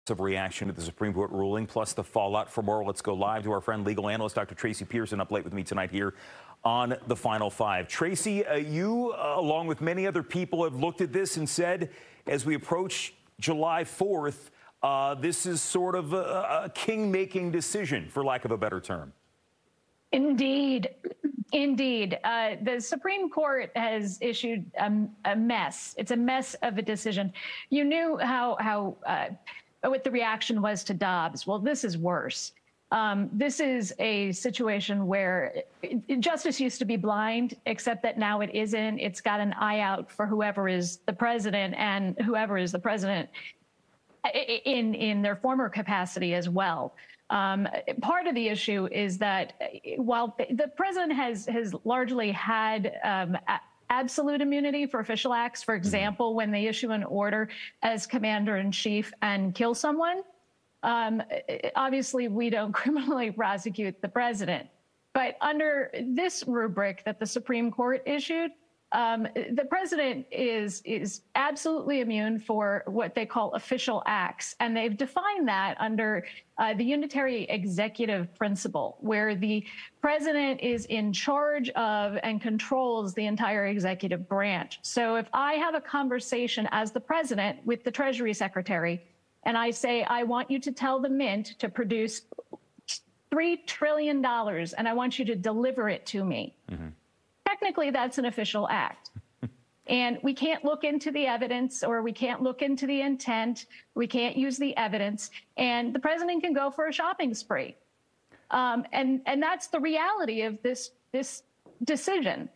of reaction to the Supreme Court ruling, plus the fallout for more. Let's go live to our friend, legal analyst Dr. Tracy Pearson, up late with me tonight here on The Final Five. Tracy, you, along with many other people, have looked at this and said, as we approach July 4th, this is sort of a king-making decision, for lack of a better term. Indeed. Indeed. The Supreme Court has issued a mess. It's a mess of a decision. You knew how what the reaction was to Dobbs. Well, this is worse. This is a situation where justice used to be blind, except that now it isn't. It's got an eye out for whoever is the president and whoever is the president in their former capacity as well. Part of the issue is that while the president has largely had absolute immunity for official acts, for example, when they issue an order as commander-in-chief and kill someone, obviously we don't criminally prosecute the president. But under this rubric that the Supreme Court issued, the president is absolutely immune for what they call official acts. And they've defined that under the unitary executive principle, where the president is in charge of and controls the entire executive branch. So if I have a conversation as the president with the Treasury Secretary, and I say, I want you to tell the Mint to produce $3 trillion, and I want you to deliver it to me. Technically, that's an official act. And we can't look into the evidence, or we can't look into the intent. We can't use the evidence. And the president can go for a shopping spree. And that's the reality of this decision.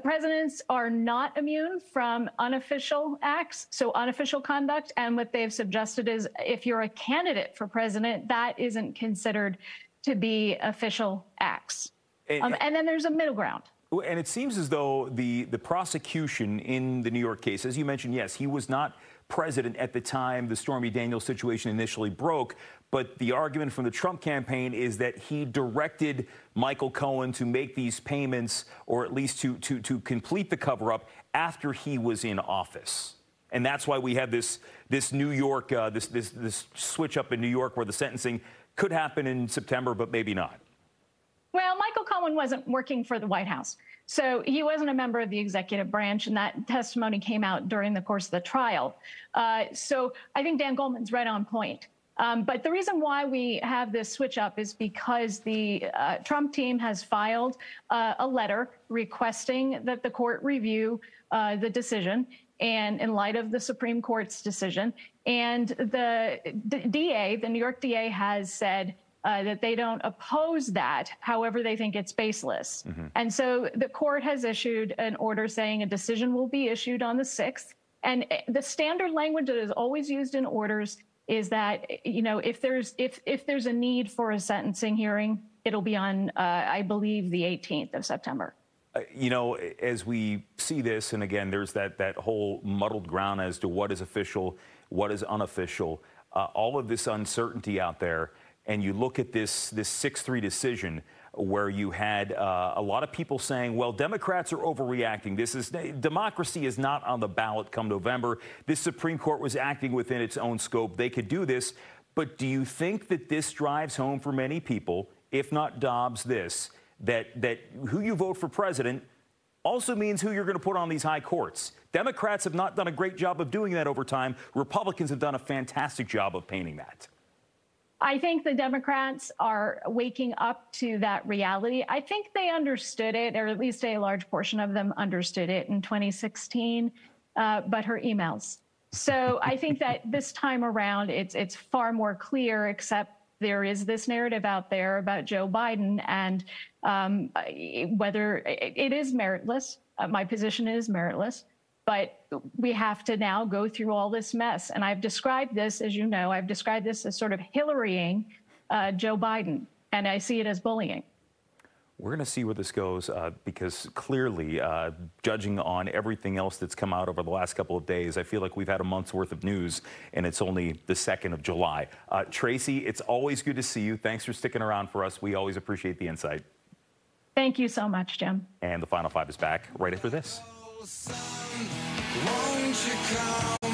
Presidents are not immune from unofficial acts, so unofficial conduct. And what they've suggested is if you're a candidate for president, that isn't considered to be official acts. And then there's a middle ground. And it seems as though the prosecution in the New York case, as you mentioned, yes, he was not president at the time the Stormy Daniels situation initially broke, but the argument from the Trump campaign is that he directed Michael Cohen to make these payments, or at least to complete the cover-up after he was in office. And that's why we have this New York, this switch up in New York where the sentencing could happen in September, but maybe not. Well, Michael Cohen wasn't working for the White House, so he wasn't a member of the executive branch, and that testimony came out during the course of the trial. So I think Dan Goldman's right on point. But the reason why we have this switch up is because the Trump team has filed a letter requesting that the court review the decision, and in light of the Supreme Court's decision. And the DA, the New York DA, has said that they don't oppose that. However, they think it's baseless. And so the court has issued an order saying a decision will be issued on the 6th. And the standard language that is always used in orders is that, you know, if there's a need for a sentencing hearing, it'll be on, I believe, the 18th of September. You know, as we see this, and again, there's that whole muddled ground as to what is official, what is unofficial, all of this uncertainty out there. And you look at this 6-3 decision where you had a lot of people saying, well, Democrats are overreacting. Democracy is not on the ballot come November. This Supreme Court was acting within its own scope. They could do this. But do you think that this drives home for many people, if not Dobbs, that who you vote for president also means who you're going to put on these high courts? Democrats have not done a great job of doing that over time. Republicans have done a fantastic job of painting that. I think the Democrats are waking up to that reality. I think they understood it, or at least a large portion of them understood it in 2016, but her emails. So I think that this time around, it's far more clear, except there is this narrative out there about Joe Biden and whether it is meritless. My position is meritless. But we have to now go through all this mess. And I've described this, as you know, I've described this as sort of Hillarying Joe Biden. And I see it as bullying. We're going to see where this goes because clearly, judging on everything else that's come out over the last couple of days, I feel like we've had a month's worth of news, and it's only the 2nd of July. Tracy, it's always good to see you. Thanks for sticking around for us. We always appreciate the insight. Thank you so much, Jim. And the Final Five is back right after this. Won't you come?